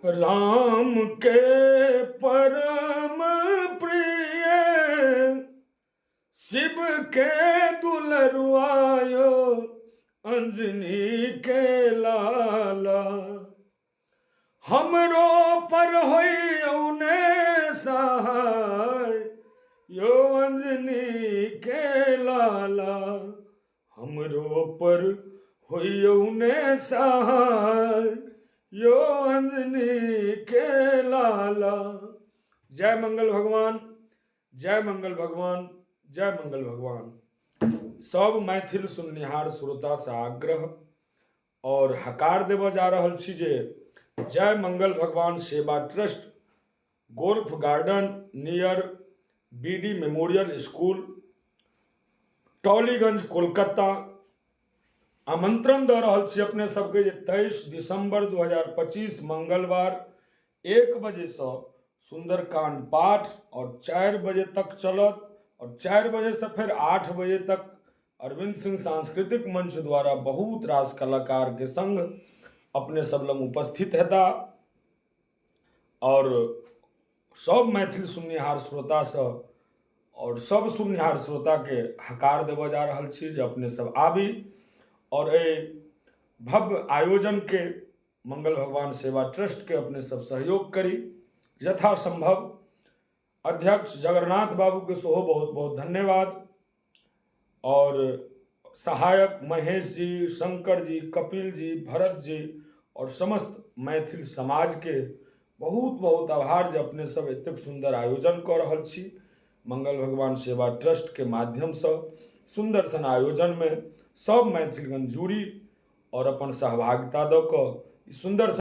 राम के परम प्रिय शिव के दुलरुआयो अंजनी के लाला। हमरो पर होइउने सहाय यो अंजनी के लाला। हमरो पर होइउने सहाय यो अंजनी के लाला। जय मंगल भगवान, जय मंगल भगवान, जय मंगल भगवान। सब मैथिल सुननिहार श्रोता से आग्रह और हकार देव जा रहल छी जे जय Mangal Bhagwan Seva Trust Golf Garden near BD Memorial School Tollygunge Kolkata आमंत्रण दे रहल छी अपने सबके 23 दिसंबर 2025 मंगलवार 1 बजे से सुंदरकांड पाठ और 4 बजे तक चलत और 4 बजे से फिर 8 बजे तक अरविंद सिंह सांस्कृतिक मंच द्वारा बहुत रास कलाकार के संग अपने सब लग उपस्थित हेता और सब मैथिल सुननिहार श्रोता से और सब सुननिहार श्रोता के हकार देव जा रहल छी जे अपने सब आबी और ए भव्य आयोजन के मंगल भगवान सेवा ट्रस्ट के अपने सब सहयोग करी यथासंभव। अध्यक्ष जगन्नाथ बाबू के सेहो बहुत बहुत धन्यवाद और सहायक महेश जी, शंकर जी, कपिल जी, भरत जी और समस्त मैथिल समाज के बहुत बहुत आभार जे अपने सब एतेक सुंदर आयोजन कर रहल छी। मंगल भगवान सेवा ट्रस्ट के माध्यम से सुंदर सन आयोजन में सब मैथिलगण जुड़ी और अपन सहभागिता दऽ कऽ सुंदर